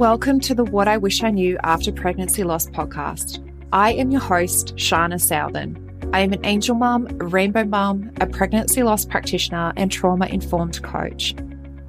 Welcome to the What I Wish I Knew After Pregnancy Loss podcast. I am your host, Shana Southern. I am an angel mum, a rainbow mum, a pregnancy loss practitioner, and trauma-informed coach.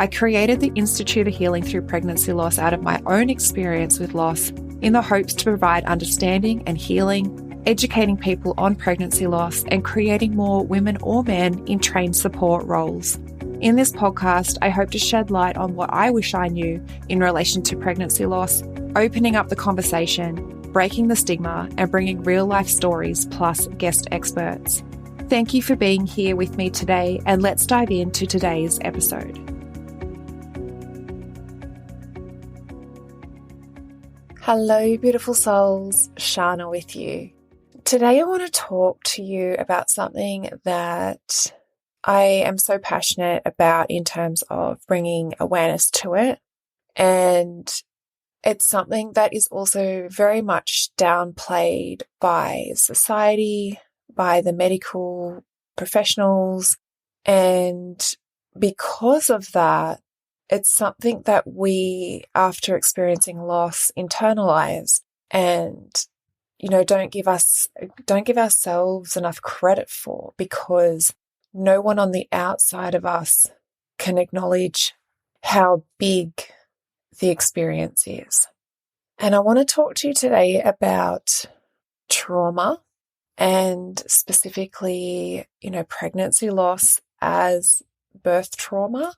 I created the Institute of Healing Through Pregnancy Loss out of my own experience with loss in the hopes to provide understanding and healing, educating people on pregnancy loss, and creating more women or men in trained support roles. In this podcast, I hope to shed light on what I wish I knew in relation to pregnancy loss, opening up the conversation, breaking the stigma, and bringing real-life stories plus guest experts. Thank you for being here with me today, and let's dive into today's episode. Hello, beautiful souls. Shana with you. Today I want to talk to you about something that I am so passionate about in terms of bringing awareness to it. And it's something that is also very much downplayed by society, by the medical professionals. And because of that, it's something that we, after experiencing loss, internalize and, don't give ourselves enough credit for, because no one on the outside of us can acknowledge how big the experience is. And I want to talk to you today about trauma and specifically, pregnancy loss as birth trauma.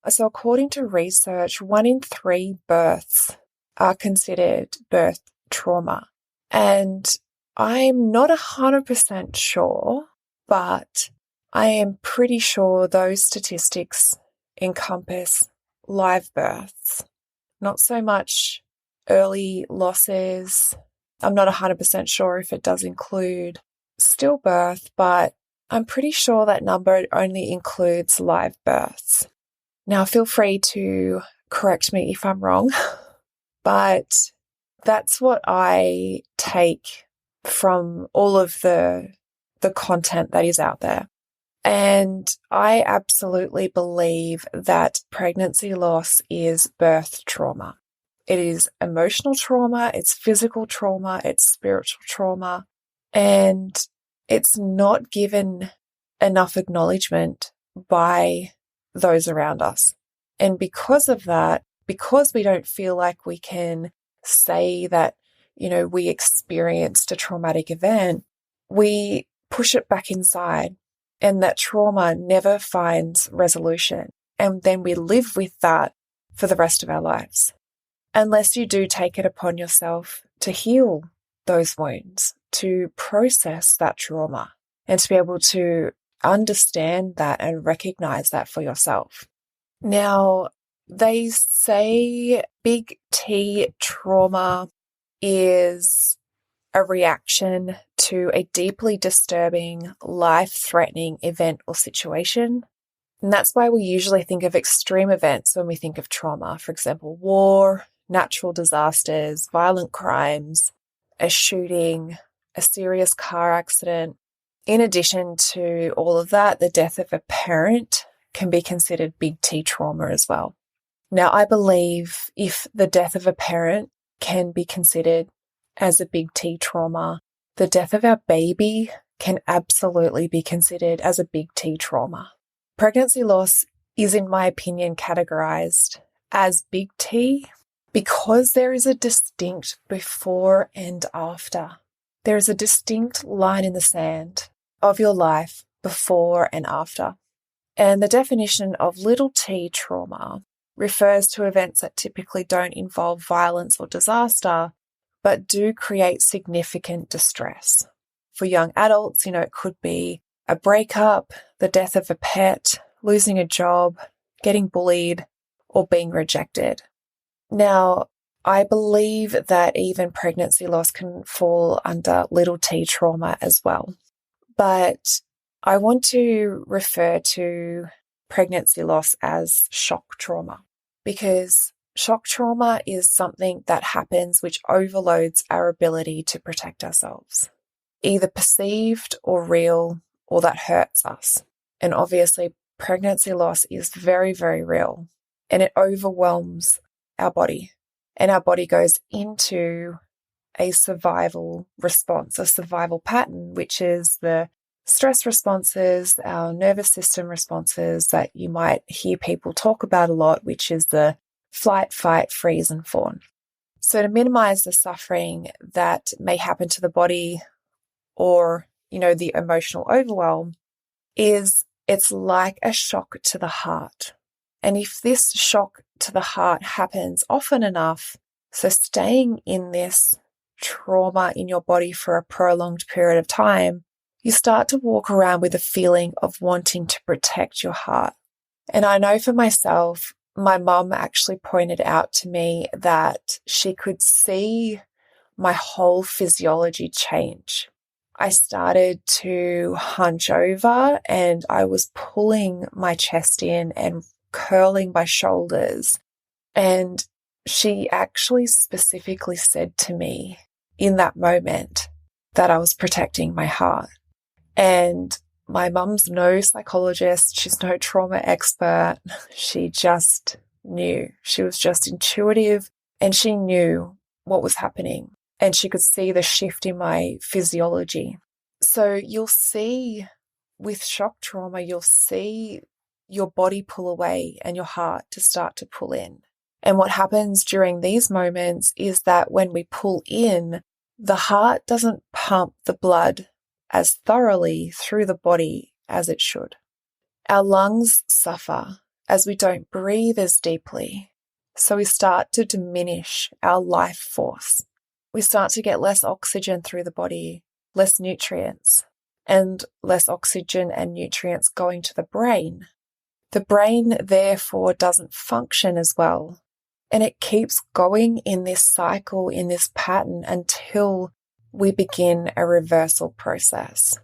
So according to research, 1 in 3 births are considered birth trauma. And I'm not 100% sure, but I am pretty sure those statistics encompass live births, not so much early losses. I'm not 100% sure if it does include stillbirth, but I'm pretty sure that number only includes live births. Now, feel free to correct me if I'm wrong, but that's what I take from all of the content that is out there. And I absolutely believe that pregnancy loss is birth trauma. It is emotional trauma, it's physical trauma, it's spiritual trauma, and it's not given enough acknowledgement by those around us. And because of that, because we don't feel like we can say that, we experienced a traumatic event, we push it back inside. And that trauma never finds resolution. And then we live with that for the rest of our lives. Unless you do take it upon yourself to heal those wounds, to process that trauma, and to be able to understand that and recognize that for yourself. Now, they say big T trauma is a reaction to a deeply disturbing, life-threatening event or situation. And that's why we usually think of extreme events when we think of trauma. For example, war, natural disasters, violent crimes, a shooting, a serious car accident. In addition to all of that, the death of a parent can be considered big T trauma as well. Now, I believe if the death of a parent can be considered as a big T trauma, the death of our baby can absolutely be considered as a big T trauma. Pregnancy loss is, in my opinion, categorized as big T because there is a distinct before and after. There is a distinct line in the sand of your life before and after. And the definition of little t trauma refers to events that typically don't involve violence or disaster, but do create significant distress. For young adults, it could be a breakup, the death of a pet, losing a job, getting bullied, or being rejected. Now, I believe that even pregnancy loss can fall under little t trauma as well. But I want to refer to pregnancy loss as shock trauma, because shock trauma is something that happens which overloads our ability to protect ourselves, either perceived or real, or that hurts us. And obviously, pregnancy loss is very, very real, and it overwhelms our body. and our body goes into a survival response, a survival pattern, which is the stress responses, our nervous system responses that you might hear people talk about a lot, which is the flight, fight, freeze, and fawn. So to minimize the suffering that may happen to the body or, the emotional overwhelm, it's like a shock to the heart. And if this shock to the heart happens often enough, so staying in this trauma in your body for a prolonged period of time, you start to walk around with a feeling of wanting to protect your heart. And I know for myself, my mum actually pointed out to me that she could see my whole physiology change. I started to hunch over and I was pulling my chest in and curling my shoulders. And she actually specifically said to me in that moment that I was protecting my heart. And my mum's no psychologist. She's no trauma expert. She just knew. She was just intuitive and she knew what was happening. And she could see the shift in my physiology. So you'll see with shock trauma, you'll see your body pull away and your heart to start to pull in. And what happens during these moments is that when we pull in, the heart doesn't pump the blood as thoroughly through the body as it should. Our lungs suffer as we don't breathe as deeply. So we start to diminish our life force. We start to get less oxygen through the body, less nutrients, and less oxygen and nutrients going to the brain. The brain, therefore, doesn't function as well. And it keeps going in this cycle, in this pattern, until we begin a reversal process.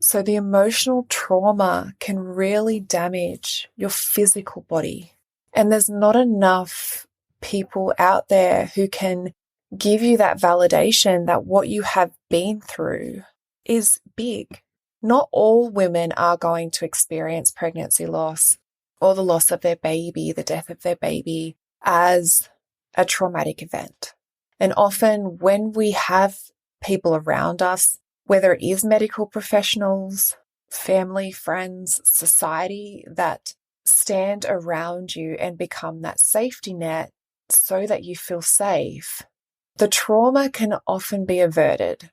So the emotional trauma can really damage your physical body. And there's not enough people out there who can give you that validation that what you have been through is big. Not all women are going to experience pregnancy loss or the loss of their baby, the death of their baby, as a traumatic event. And often when we have people around us, whether it is medical professionals, family, friends, society, that stand around you and become that safety net so that you feel safe, the trauma can often be averted.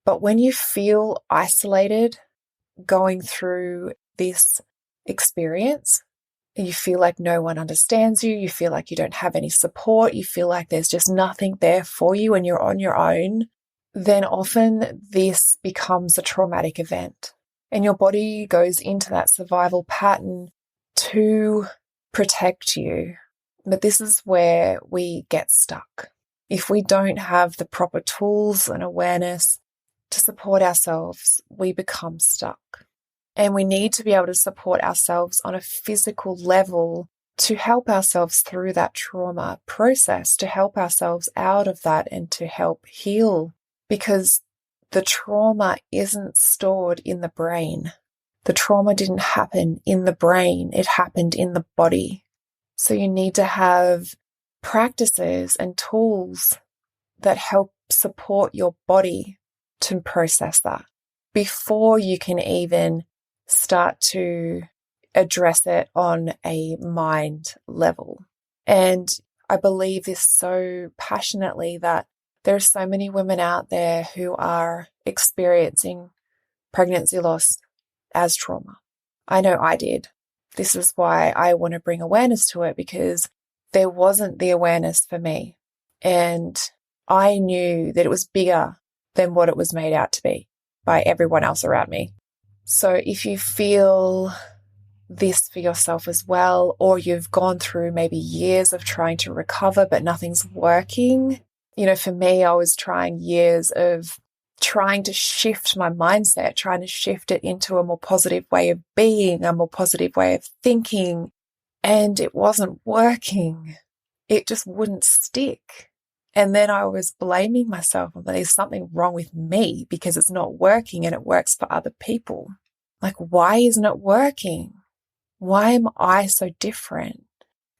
But when you feel isolated going through this experience, you feel like no one understands you, you feel like you don't have any support, you feel like there's just nothing there for you and you're on your own, then often this becomes a traumatic event. And your body goes into that survival pattern to protect you. But this is where we get stuck. If we don't have the proper tools and awareness to support ourselves, we become stuck. And we need to be able to support ourselves on a physical level to help ourselves through that trauma process, to help ourselves out of that and to help heal. Because the trauma isn't stored in the brain. The trauma didn't happen in the brain, it happened in the body. So you need to have practices and tools that help support your body to process that before you can even start to address it on a mind level. And I believe this so passionately that there are so many women out there who are experiencing pregnancy loss as trauma. I know I did. This is why I want to bring awareness to it, because there wasn't the awareness for me. And I knew that it was bigger than what it was made out to be by everyone else around me. So if you feel this for yourself as well, or you've gone through maybe years of trying to recover, but nothing's working. For me, I was trying years of trying to shift my mindset, trying to shift it into a more positive way of being, a more positive way of thinking, and it wasn't working. It just wouldn't stick. And then I was blaming myself. There's something wrong with me because it's not working and it works for other people. Like, why isn't it working? Why am I so different?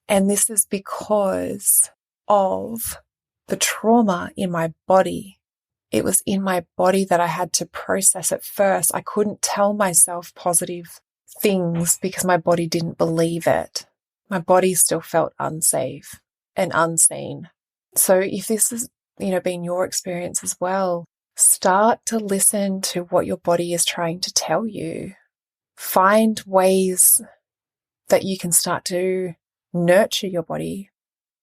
And this is because of the trauma in my body. It was in my body that I had to process it first. I couldn't tell myself positive things because my body didn't believe it. My body still felt unsafe and unseen. So if this has, been your experience as well, start to listen to what your body is trying to tell you. Find ways that you can start to nurture your body.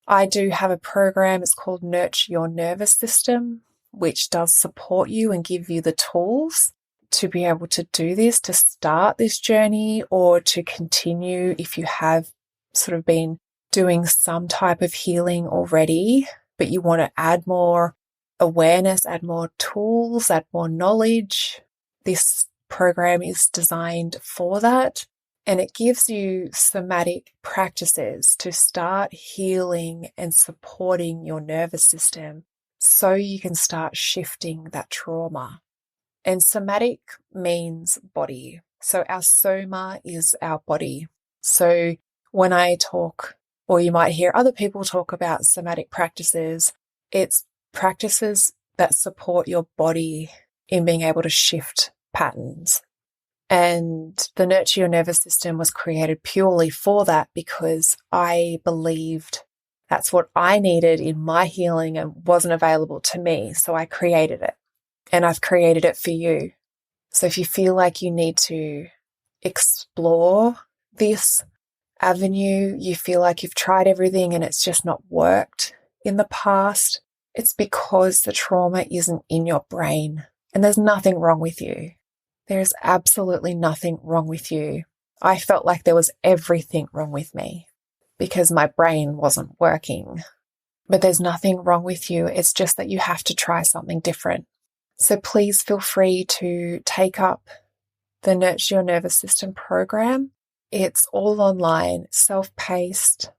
I do have a program, it's called Nurture Your Nervous System, which does support you and give you the tools to be able to do this, to start this journey, or to continue if you have sort of been doing some type of healing already, but you want to add more awareness, add more tools, add more knowledge. This program is designed for that. And it gives you somatic practices to start healing and supporting your nervous system so you can start shifting that trauma. And somatic means body. So our soma is our body. So when I talk, or you might hear other people talk about somatic practices, it's practices that support your body in being able to shift patterns. And the Nurture Your Nervous System was created purely for that because I believed that's what I needed in my healing and wasn't available to me. So I created it, and I've created it for you. So if you feel like you need to explore this avenue, you feel like you've tried everything and it's just not worked in the past, it's because the trauma isn't in your brain, and there's nothing wrong with you. There is absolutely nothing wrong with you. I felt like there was everything wrong with me because my brain wasn't working. But there's nothing wrong with you. It's just that you have to try something different. So please feel free to take up the Nurture Your Nervous System program. It's all online, self-paced,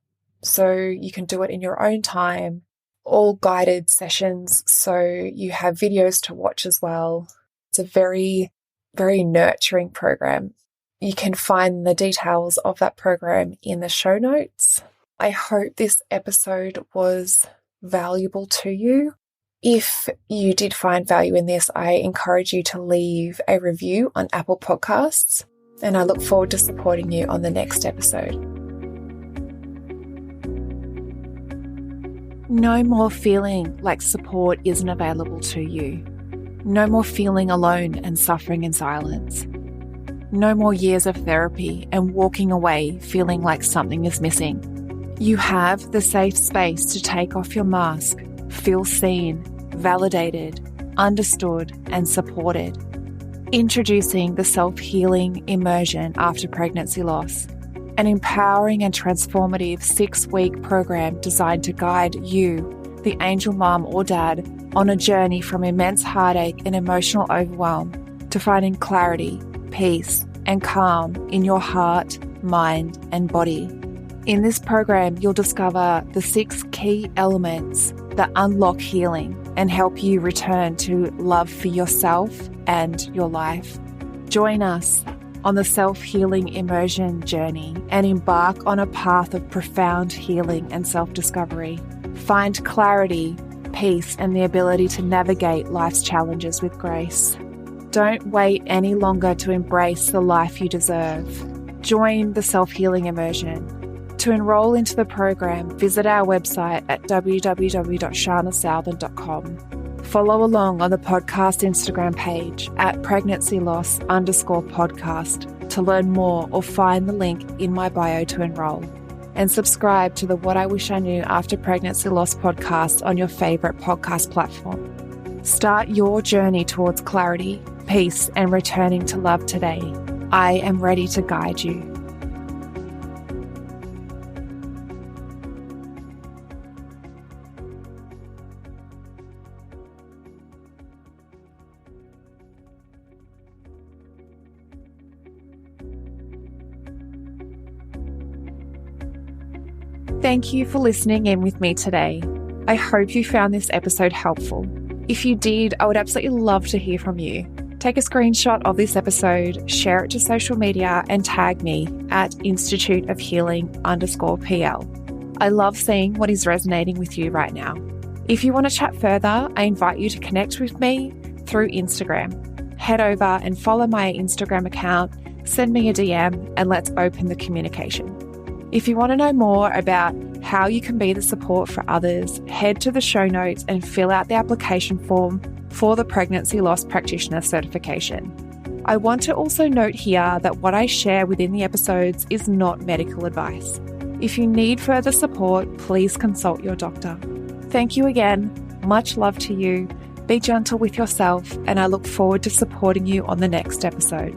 so you can do it in your own time, all guided sessions, so you have videos to watch as well. It's a very nurturing program. You can find the details of that program in the show notes. I hope this episode was valuable to you. If you did find value in this, I encourage you to leave a review on Apple Podcasts, and I look forward to supporting you on the next episode. No more feeling like support isn't available to you. No more feeling alone and suffering in silence. No more years of therapy and walking away feeling like something is missing. You have the safe space to take off your mask, feel seen, validated, understood, and supported. Introducing the self-healing immersion after pregnancy loss, an empowering and transformative 6-week program designed to guide you, the angel mom or dad, on a journey from immense heartache and emotional overwhelm to finding clarity, peace, and calm in your heart, mind, and body. In this program, you'll discover the 6 key elements that unlock healing and help you return to love for yourself and your life. Join us on the self-healing immersion journey and embark on a path of profound healing and self-discovery. Find clarity, peace, and the ability to navigate life's challenges with grace. Don't wait any longer to embrace the life you deserve. Join the self-healing immersion. To enroll into the program, visit our website at www.sharnasouthern.com. Follow along on the podcast Instagram page at pregnancyloss_podcast to learn more or find the link in my bio to enroll. And subscribe to the What I Wish I Knew After Pregnancy Loss podcast on your favourite podcast platform. Start your journey towards clarity, peace, and returning to love today. I am ready to guide you. Thank you for listening in with me today. I hope you found this episode helpful. If you did, I would absolutely love to hear from you. Take a screenshot of this episode, share it to social media, and tag me at Institute of Healing _PL. I love seeing what is resonating with you right now. If you want to chat further, I invite you to connect with me through Instagram. Head over and follow my Instagram account, send me a DM, and let's open the communication. If you want to know more about how you can be the support for others, head to the show notes and fill out the application form for the Pregnancy Loss Practitioner certification. I want to also note here that what I share within the episodes is not medical advice. If you need further support, please consult your doctor. Thank you again. Much love to you. Be gentle with yourself, and I look forward to supporting you on the next episode.